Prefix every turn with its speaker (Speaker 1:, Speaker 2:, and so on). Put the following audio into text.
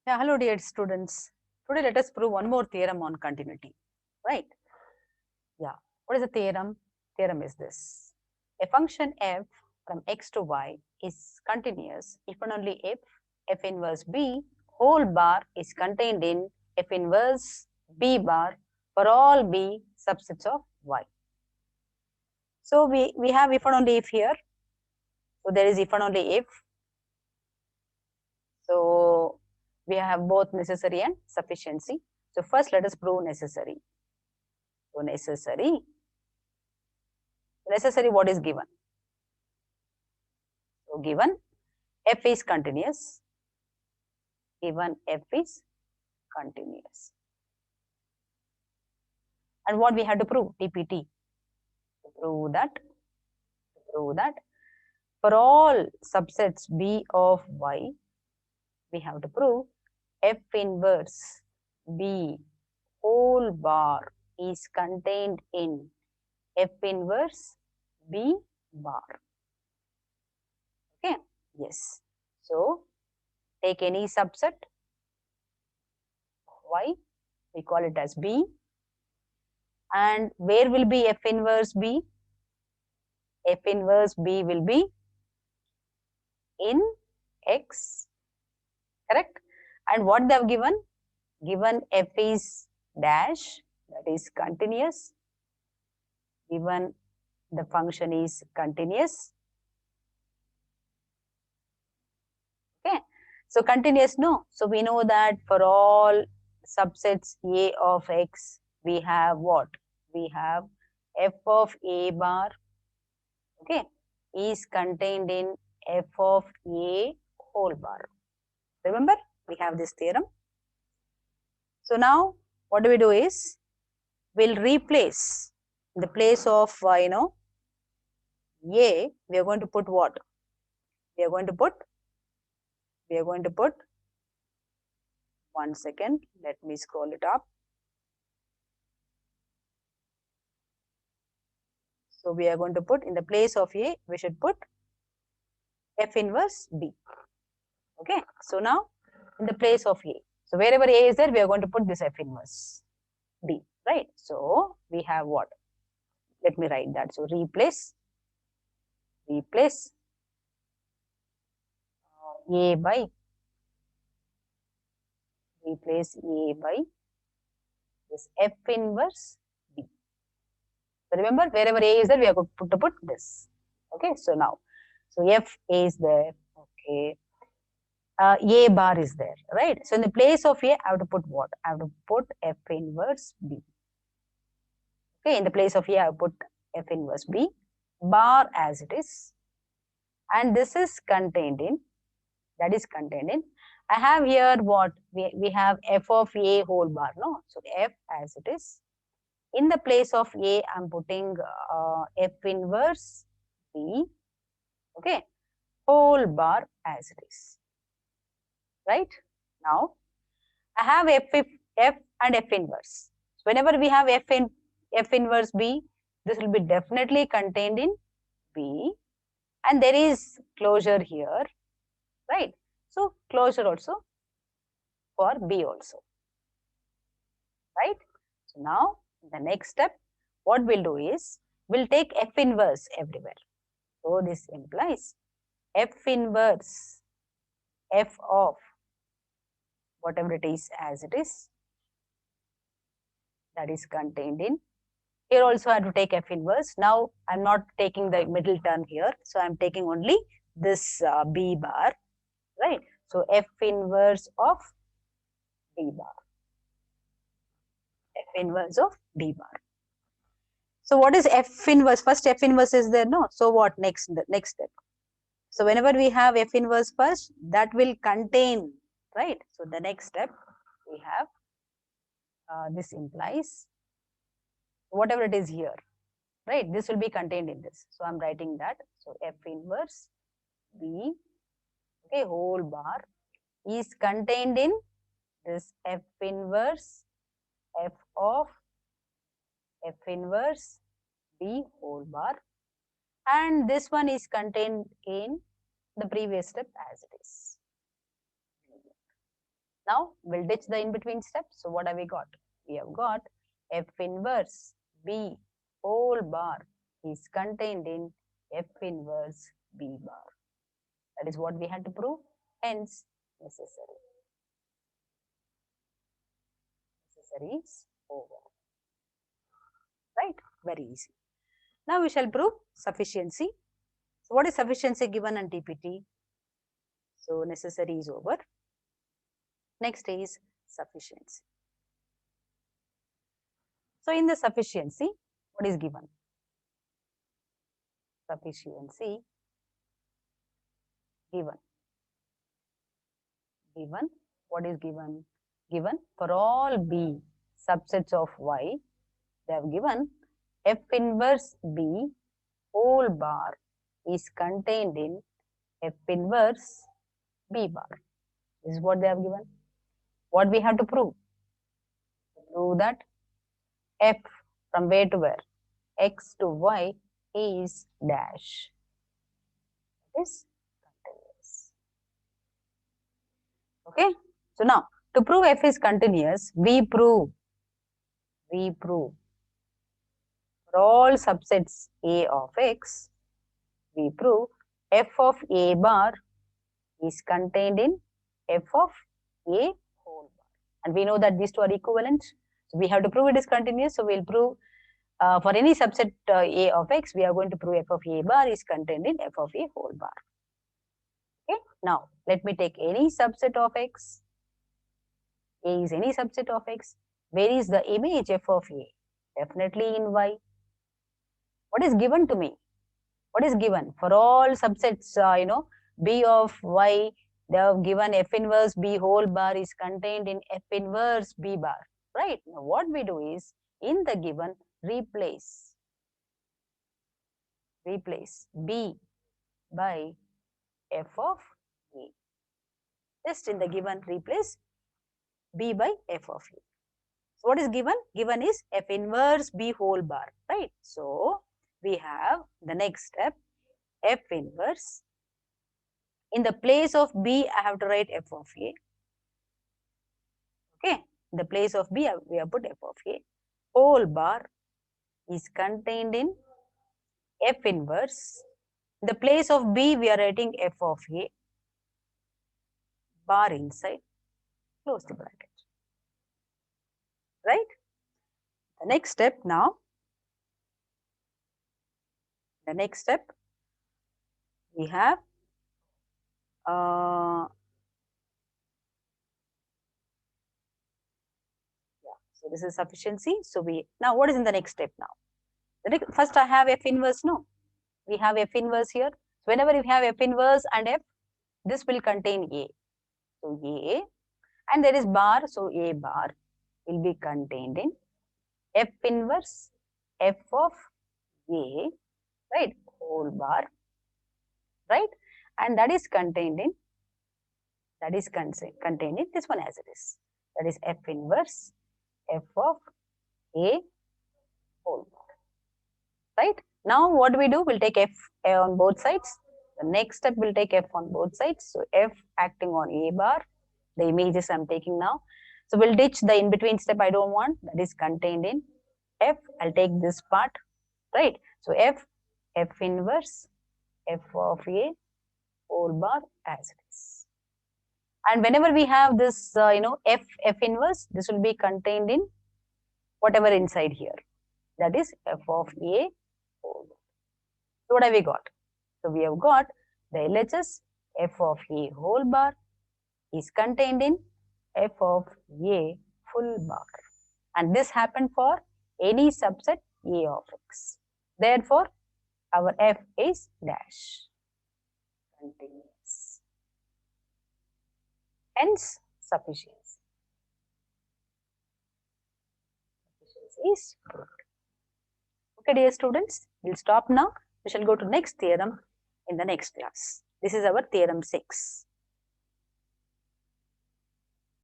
Speaker 1: Yeah, hello dear students. Today let us prove one more theorem on continuity. Right? Yeah. What is the theorem? Theorem is this. A function f from x to y is continuous if and only if f inverse b whole bar is contained in f inverse b bar for all b subsets of y. So we have if and only if here. So there is if and only if. So we have both necessary and sufficiency. So first let us prove necessary. So necessary what is given? So given f is continuous, given f is continuous. And what we have to prove? TPT. To prove that for all subsets B of y, we have to prove f inverse B whole bar is contained in f inverse B bar. Okay, yes. So take any subset y, we call it as B, and where will be f inverse B? F inverse B will be in X, correct? And what they have given? Given f is dash, that is continuous, given the function is continuous. Okay, so continuous, no. So we know that for all subsets A of X, we have what? We have f of A bar, okay, is contained in f of A whole bar. Remember, we have this theorem. So now what do we do is, we'll replace in the place of, A, we are going to put what? We are going to put, one second, let me scroll it up. So we are going to put in the place of A, we should put F inverse B. Okay, so now in the place of A, so wherever A is there, we are going to put this F inverse B, right? So we have what? Let me write that. So replace A by, replace A by this F inverse B. So remember, wherever A is there, we are going to put this. Okay, so now, so F is there. Okay, A bar is there, right? So in the place of A, I have to put what? I have to put F inverse B. Okay, in the place of A, I have put F inverse B bar as it is, and this is contained in, that is contained in. I have here what? We have F of A whole bar, no? So F as it is. In the place of A, I'm putting F inverse B, okay, whole bar as it is, right? Now, I have F and F inverse. So whenever we have F inverse B, this will be definitely contained in B, and there is closure here, right? So closure also for B also, right? So now the next step, what we'll do is, we'll take F inverse everywhere. So this implies F inverse F of whatever it is as it is, that is contained in. Here also I have to take F inverse. Now I'm not taking the middle term here. So I'm taking only this B bar, right? So F inverse of B bar. F inverse of B bar. So what is F inverse? First F inverse is there, no? So what next? The next step. So whenever we have F inverse first, that will contain, right? So the next step we have, this implies whatever it is here, right? This will be contained in this. So I'm writing that. So F inverse B, okay, whole bar is contained in this F inverse F of F inverse B whole bar, and this one is contained in the previous step as it is. Now we'll ditch the in-between step. So what have we got? We have got F inverse B whole bar is contained in F inverse B bar. That is what we had to prove. Hence, necessary. Necessary is over. Right? Very easy. Now we shall prove sufficiency. So what is sufficiency given on TPT? So necessary is over. Next is sufficiency. So in the sufficiency, what is given? Sufficiency given. Given. What is given? Given for all B subsets of Y, they have given F inverse B whole bar is contained in F inverse B bar. This is what they have given. What we have to prove? Prove that F from where to where? X to Y is dash. It is continuous. Okay. So now to prove F is continuous, we prove for all subsets A of X, we prove F of A bar is contained in F of A whole bar. And we know that these two are equivalent. So we have to prove it is continuous. So we'll prove for any subset A of X, we are going to prove F of A bar is contained in F of A whole bar. Okay. Now let me take any subset of X. A is any subset of X. Where is the image F of A? Definitely in Y. What is given to me? What is given? For all subsets, B of Y, they have given F inverse B whole bar is contained in F inverse B bar. Right? Now what we do is, in the given, replace B by F of A. Just in the given, replace B by F of A. So what is given? Given is F inverse B whole bar, right? So we have the next step, F inverse. In the place of B, I have to write F of A. Okay, in the place of B, we have put F of A. Whole bar is contained in F inverse. In the place of B, we are writing F of A. Bar inside, close the bracket. Right? The next step now. The next step, we have so this is sufficiency. So now what is in the next step now? First I have F inverse, no? We have F inverse here. So whenever you have F inverse and F, this will contain A. So A, and there is bar, so A bar will be contained in F inverse F of A, right? Whole bar, right? And that is contained in this one as it is. That is F inverse F of A whole bar. Right? Now what do? We'll take F on both sides. The next step will take F on both sides. So F acting on A bar, the images I'm taking now. So we'll ditch the in-between step I don't want, that is contained in F. I'll take this part, right? So F inverse F of A whole bar as it is. And whenever we have this, F inverse, this will be contained in whatever inside here. That is F of A whole bar. So what have we got? So we have got the LHS F of A whole bar is contained in F of A full bar. And this happened for any subset A of X. Therefore, our F is dash, continuous. Hence, sufficiency. Sufficiency is proved. Okay, dear students, we'll stop now. We shall go to next theorem in the next class. This is our theorem 6.